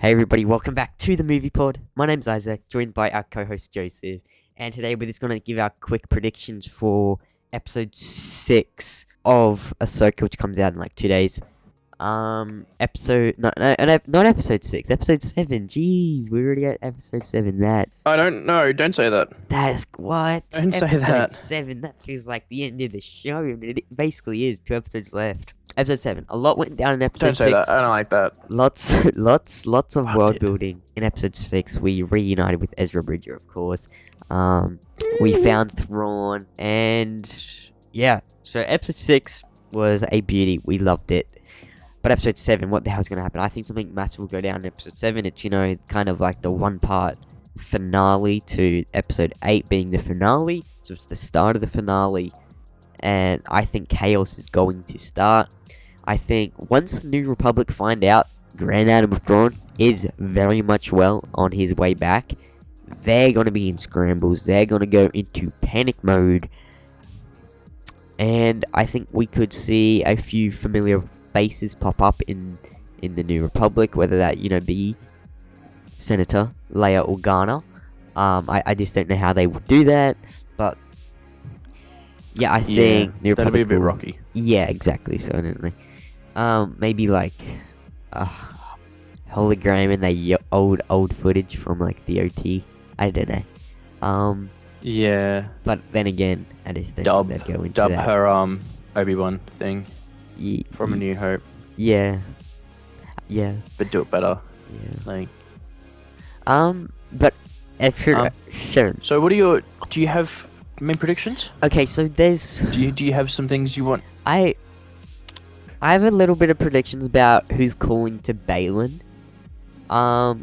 Hey everybody, welcome back to the Movie Pod. My name's Isaac, joined by our co-host Joseph, and today we're just going to give our quick predictions for episode 6 of Ahsoka, which comes out in like 2 days. Not episode 6, episode 7. Jeez, we already at episode 7. I don't know. Don't say that. That's what? Don't say Episode that. 7, that feels like the end of the show, and it basically is. 2 episodes left. Episode 7. A lot went down in episode Don't 6. say that. I don't like that. Lots of Loved world it. building in episode 6. We reunited with Ezra Bridger, of course. We found Thrawn, and yeah. So episode 6 was a beauty. We loved it. But episode 7, what the hell's gonna happen? I think something massive will go down in episode 7. It's, kind of like the one-part finale to episode 8 being the finale. So it's the start of the finale, and I think chaos is going to start. I think once the New Republic find out Grand Admiral Thrawn is very much well on his way back, they're going to be in scrambles. They're going to go into panic mode. And I think we could see a few familiar faces pop up in the New Republic, whether that, be Senator Leia Organa. I just don't know how they would do that, but yeah, I think New that'd be a Republic bit will- rocky. Yeah, exactly. So I don't know. Maybe like hologram and the old footage from like the OT. I don't know. Yeah. But then again, I just don't Dub think they'd go into that. her Obi-Wan thing from A New Hope, Yeah. but do it better. Yeah. Like. But if you're sure. So do you have main predictions? Okay, so there's. Do you have some things you want? I have a little bit of predictions about who's calling to Balin. Now,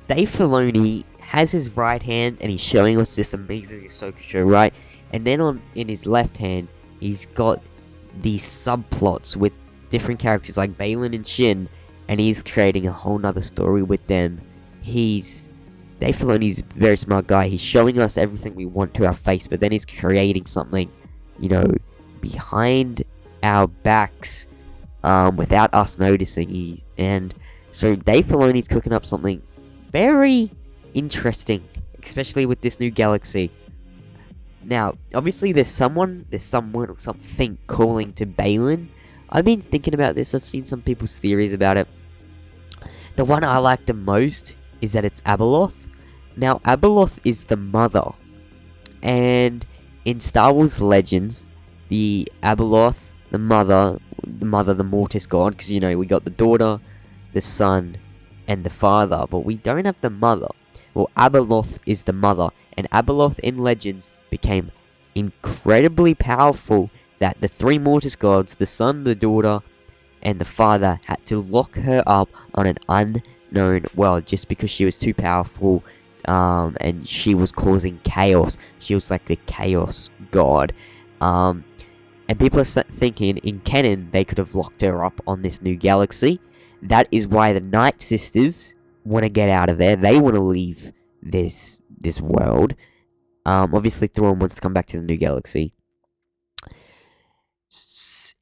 Dave Filoni has his right hand, and he's showing us this amazing Ahsoka show, right? And then in his left hand, he's got these subplots with different characters like Balin and Shin, and he's creating a whole nother story with them. Dave Filoni's a very smart guy. He's showing us everything we want to our face, but then he's creating something, behind our backs, without us noticing. And so Dave Filoni's cooking up something very interesting, especially with this new galaxy. Now, obviously, there's someone or something calling to Balin. I've been thinking about this. I've seen some people's theories about it. The one I like the most is that it's Abeloth. Now, Abeloth is the mother, and in Star Wars Legends, the Abeloth, the mother, the Mortis God, because we got the daughter, the son, and the father, but we don't have the mother. Well, Abeloth is the mother, and Abeloth in Legends became incredibly powerful that the 3 Mortis gods, the son, the daughter, and the father, had to lock her up on an unknown world just because she was too powerful, and she was causing chaos. She was like the chaos god. And people are thinking in canon they could have locked her up on this new galaxy. That is why the Night Sisters want to get out of there. They want to leave this world. Obviously, Thrawn wants to come back to the new galaxy.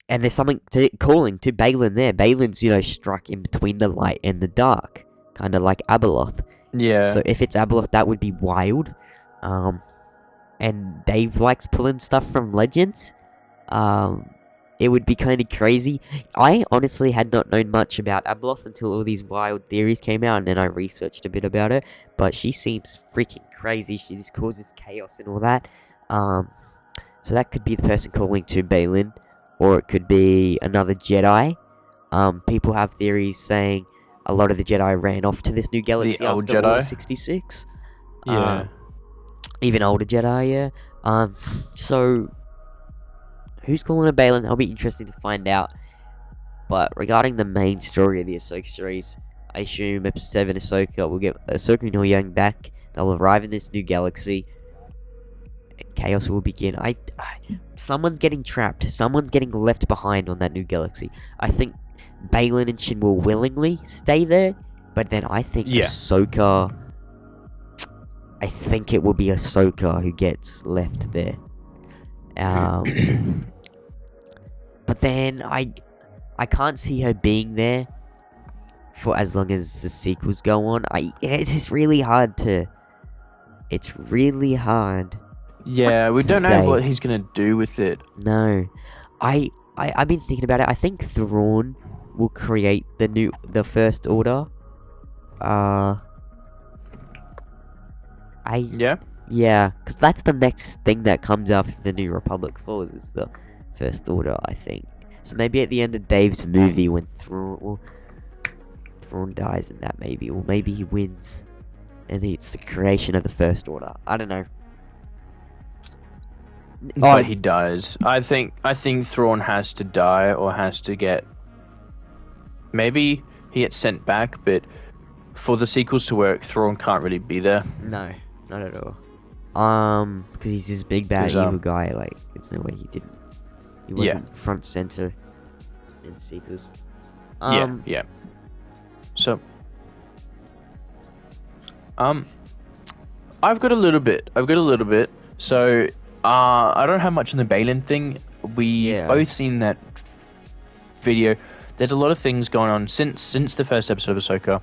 And there's something calling to Balin there. Balin's, struck in between the light and the dark. Kind of like Abeloth. Yeah. So if it's Abeloth, that would be wild. And Dave likes pulling stuff from Legends. It would be kind of crazy. I honestly had not known much about Abeloth until all these wild theories came out, and then I researched a bit about her. But she seems freaking crazy. She just causes chaos and all that. So that could be the person calling to Balin, or it could be another Jedi. People have theories saying a lot of the Jedi ran off to this new galaxy old after Order Jedi? 66. Yeah. Even older Jedi, yeah. So who's calling a Balin? That'll be interesting to find out. But regarding the main story of the Ahsoka series, I assume episode 7 Ahsoka will get Ahsoka and Young back. They'll arrive in this new galaxy, and chaos will begin. Someone's getting trapped. Someone's getting left behind on that new galaxy. I think Balin and Shin will willingly stay there, but then I think Ahsoka. I think it will be Ahsoka who gets left there. But then I can't see her being there for as long as the sequels go on. It's just really hard to. It's really hard. Yeah, we don't know say. what he's gonna do with it. No, I've been thinking about it. I think Thrawn will create the First Order. Yeah. Yeah, because that's the next thing that comes after the New Republic falls is the First Order, I think. So maybe at the end of Dave's movie when Thrawn dies in that maybe, or maybe he wins, and it's the creation of the First Order. I don't know. But he dies. I think Thrawn has to die or has to get. Maybe he gets sent back, but for the sequels to work, Thrawn can't really be there. No, not at all. Because he's this big bad evil guy. Like, there's no way he didn't. He wasn't front center in sequels. Yeah. So, I've got a little bit. So, I don't have much on the Balin thing. We've both seen that video. There's a lot of things going on since the first episode of Ahsoka.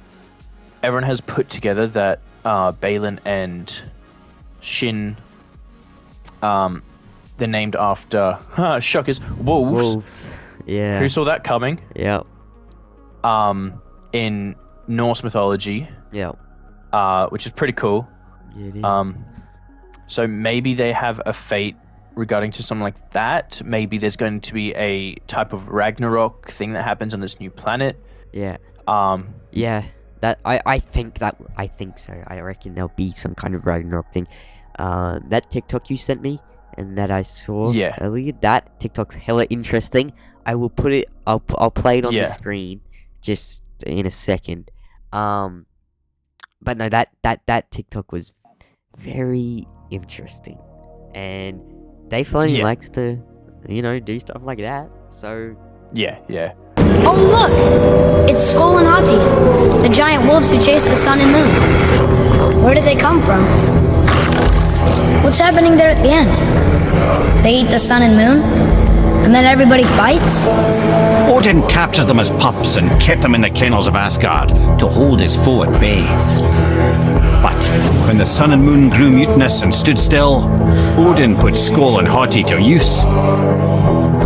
Everyone has put together that Balin and Shin, they're named after shockers wolves. Yeah. Who saw that coming? Yep. In Norse mythology. Yep. Which is pretty cool. Yeah, it is. So maybe they have a fate regarding to something like that. Maybe there's going to be a type of Ragnarok thing that happens on this new planet. Yeah. Yeah. That I think so. I reckon there'll be some kind of Ragnarok thing. That TikTok you sent me and that I saw earlier, that TikTok's hella interesting. I will put it. I'll play it on the screen just in a second. But no, that TikTok was very interesting, and Dave Filoni likes to, do stuff like that. So yeah. Oh look! It's Skull and Hati, the giant wolves who chase the sun and moon. Where did they come from? What's happening there at the end? They eat the sun and moon? And then everybody fights? Odin captured them as pups and kept them in the kennels of Asgard to hold his foe at bay. But when the sun and moon grew mutinous and stood still, Odin put Skoll and Hati to use.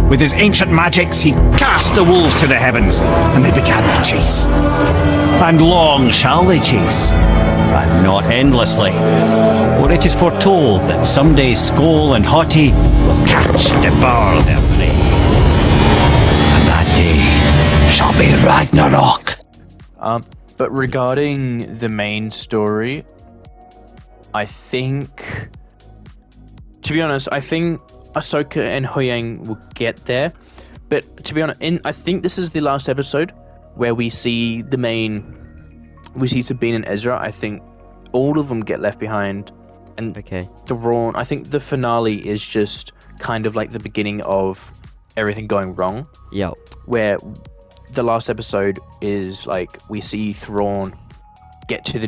With his ancient magics, he cast the wolves to the heavens, and they began their chase. And long shall they chase, but not endlessly, for it is foretold that someday Skoll and Hati will catch and devour their prey. And that day shall be Ragnarok. But regarding the main story, I think, to be honest, I think Ahsoka and Huyang will get there. But to be honest, I think this is the last episode where we see Sabine and Ezra. I think all of them get left behind. And Thrawn, I think the finale is just kind of like the beginning of everything going wrong. Yep. Where the last episode is like we see Thrawn get to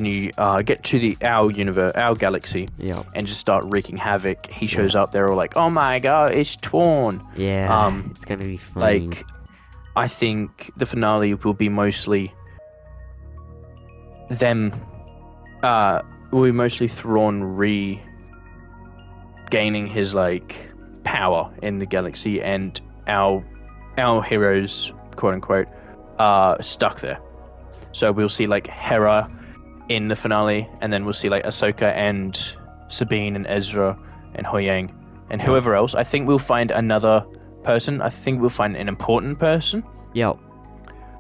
our universe, our galaxy, and just start wreaking havoc. He shows up, they're all like, "Oh my god, it's Thrawn!" Yeah, it's gonna be funny. Like, I think the finale will be mostly them. Will be mostly Thrawn regaining his power in the galaxy, and our heroes, quote unquote, stuck there. So we'll see Hera in the finale, and then we'll see Ahsoka and Sabine and Ezra and Huyang and whoever else. I think we'll find another person. I think we'll find an important person. Yo.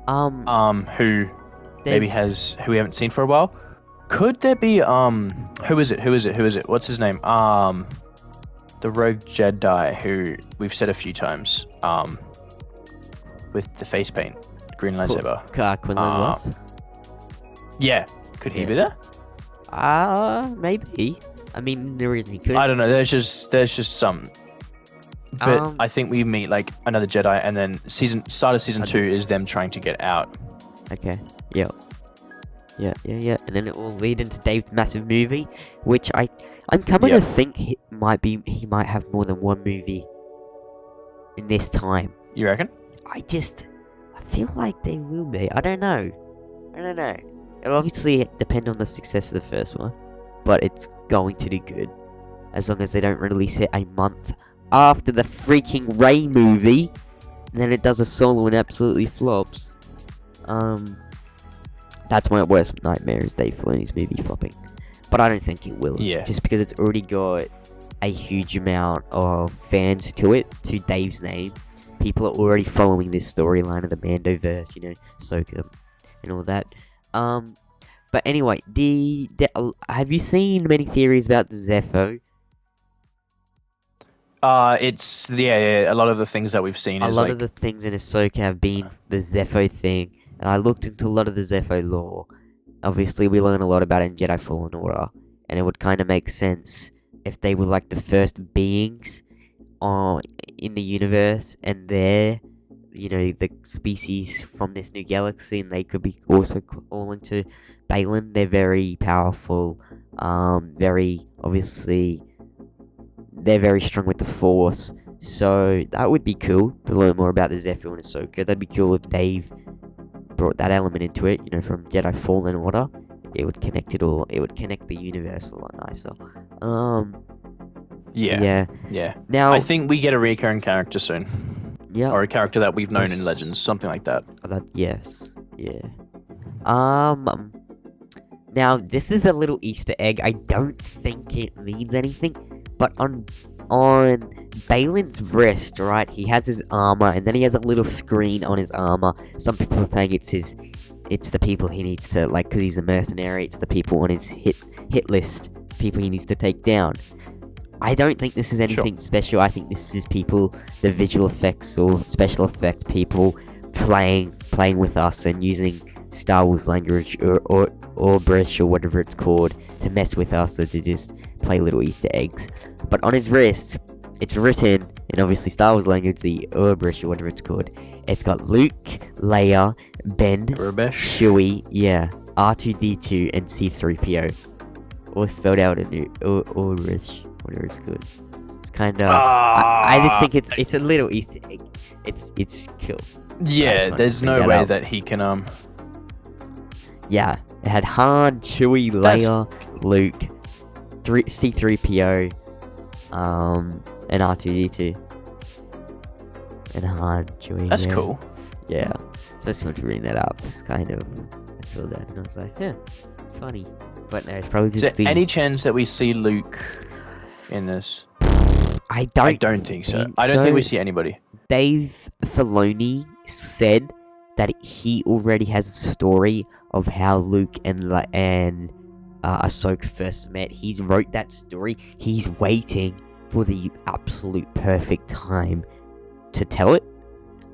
Who maybe who we haven't seen for a while. Could there be who is it? What's his name? The rogue Jedi who we've said a few times. With the face paint, green lightsaber. Quinlan was? Yeah. Could he be there? Maybe. I mean, there isn't. He could. I don't know. There's just some. But I think we meet another Jedi, and then start of season 2 is them trying to get out. Okay. Yeah. And then it will lead into Dave's massive movie, which I'm coming to think he might have more than one movie in this time. You reckon? I feel like they will be. I don't know. I don't know. It'll obviously depend on the success of the first one, but it's going to do good. As long as they don't release it a month after the freaking Rey movie, and then it does a solo and absolutely flops. That's my worst nightmare, is Dave Filoni's movie flopping. But I don't think it will. Yeah. Just because it's already got a huge amount of fans to it, to Dave's name. People are already following this storyline of the Mandoverse, Ahsoka and all that. But anyway, have you seen many theories about the Zepho? It's a lot of the things that we've seen. A lot of the things in Ahsoka have been the Zepho thing, and I looked into a lot of the Zepho lore. Obviously, we learn a lot about it in Jedi Fallen Order, and it would kind of make sense if they were like the first beings in the universe, and they're, the species from this new galaxy, and they could be also calling to Balin. They're very powerful, they're very strong with the Force, so that would be cool to learn more about the Zepho and Ahsoka. That'd be cool if Dave brought that element into it, from Jedi Fallen Order. It would connect it all. It would connect the universe a lot nicer. Yeah. Now, I think we get a recurring character soon. Yeah. Or a character that we've known in Legends, something like that. Yes. Yeah. Now, this is a little Easter egg. I don't think it means anything, but on Balin's wrist, right, he has his armor, and then he has a little screen on his armor. Some people are saying it's the people he needs to, because he's a mercenary, it's the people on his hit list, people he needs to take down. I don't think this is anything special. I think this is just people, the visual effects or special effects people playing with us and using Star Wars language or British or whatever it's called to mess with us or to just play little Easter eggs. But on his wrist, it's written in obviously Star Wars language, the Urbrish or whatever it's called. It's got Luke, Leia, Ben, Chewie, R2D2, and C3PO. All spelled out in Urbrish, whatever it's called. It's kind of. I just think it's a little Easter egg. It's cool. Yeah, there's no way that he can Yeah, it had Han, Chewie, Leia, Luke, C3PO, and R2D2. And Han, Chewie. That's cool. Yeah. So I just wanted to bring that up. It's kind of, I saw that and I was like, it's funny. But no, it's probably just any chance that we see Luke in this? I don't think so. I don't think we see anybody. Dave Filoni said that he already has a story of how Luke and Ahsoka first met. He's wrote that story. He's waiting for the absolute perfect time to tell it.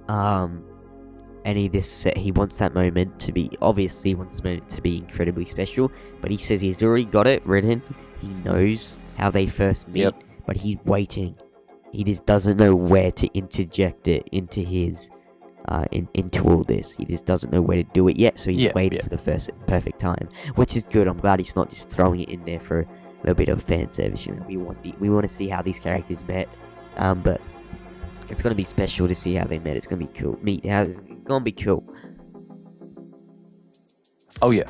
And he wants that moment to be, obviously he wants the moment to be incredibly special, but he says he's already got it written. He knows how they first meet, but he's waiting. He just doesn't know where to interject it into his into all this. He just doesn't know where to do it yet, so he's waiting for the first perfect time, which is good. I'm glad he's not just throwing it in there for a little bit of fan service. We want to see how these characters met, but it's gonna be special to see how they met. It's gonna be cool. It's gonna be cool. Oh yeah.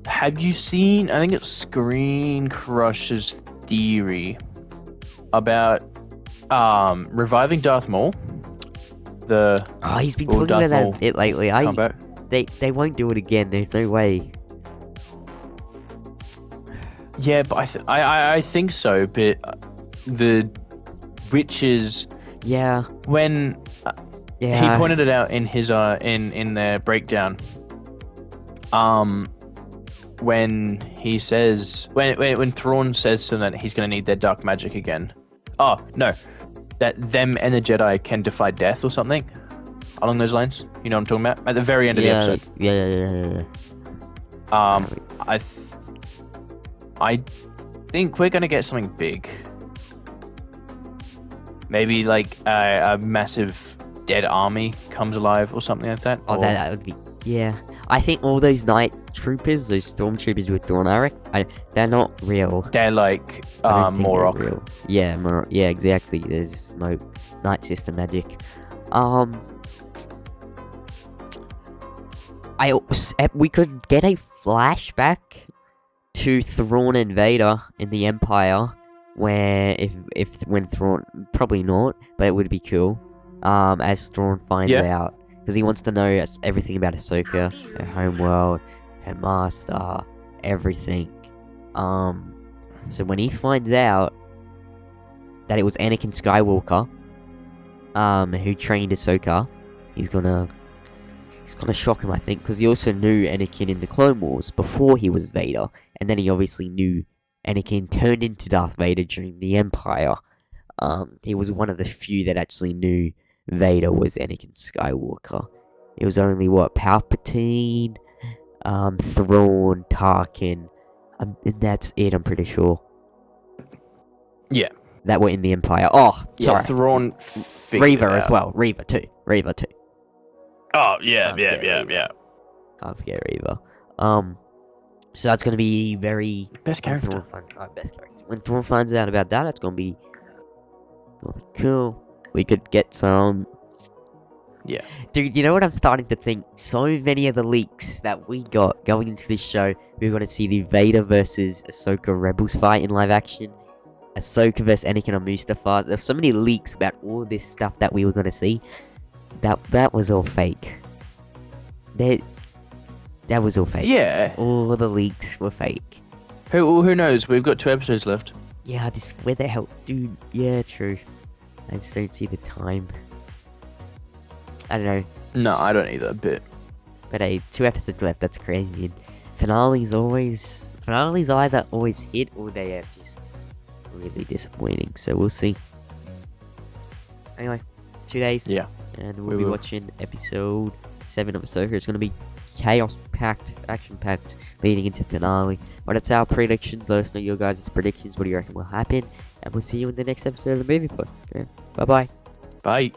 Have you seen? I think it's Screen Crush's theory about reviving Darth Maul. He's been talking about that a bit lately. They won't do it again. There's no way. Yeah, but I think so. But the witches. Yeah. When he pointed it out in his in their breakdown. When he says when Thrawn says to them that he's gonna need their dark magic again. Oh no, that them and the Jedi can defy death or something along those lines. You know what I'm talking about? At the very end of the episode. Yeah. I think we're gonna get something big. Maybe like a massive dead army comes alive or something like that. Oh, that would be. Yeah, I think all those night troopers, those stormtroopers with Dornarek, they're not real. They're like Morok. Real. Yeah, exactly. There's smoke, night system magic. we could get a flashback to Thrawn and Vader in the Empire, where when Thrawn, probably not, but it would be cool. As Thrawn finds out, because he wants to know everything about Ahsoka, her homeworld, her master, everything. So when he finds out that it was Anakin Skywalker, who trained Ahsoka, he's gonna shock him, I think, because he also knew Anakin in the Clone Wars before he was Vader, and then he obviously knew Anakin turned into Darth Vader during the Empire. He was one of the few that actually knew Vader was Anakin Skywalker. It was only, Palpatine, Thrawn, Tarkin, and that's it, I'm pretty sure. Yeah. That were in the Empire. Oh, sorry. Yeah, Thrawn Reva as well. Reva too. Oh, yeah. Can't forget Reva. So that's gonna be very... Best character. Best character. When Thrawn finds out about that, it's gonna be cool. We could get some... Yeah. Dude, you know what I'm starting to think? So many of the leaks that we got going into this show, we're gonna see the Vader versus Ahsoka Rebels fight in live action. Ahsoka vs Anakin on Mustafar. There's so many leaks about all this stuff that we were gonna see. That was all fake. That was all fake. Yeah. All the leaks were fake. Who knows? We've got 2 episodes left. Yeah, where the hell, dude? Yeah, true. I just don't see the time. I don't know. No, I don't either. But hey, 2 episodes left. That's crazy. And finales either always hit or they are just really disappointing. So we'll see. Anyway, 2 days. Yeah. And we'll be watching episode 7 of Ahsoka. It's going to be chaos-packed, action-packed, leading into finale. But it's our predictions. Let us know your guys' predictions. What do you reckon will happen? And we'll see you in the next episode of the Movie Pod. Yeah. Bye-bye. Bye.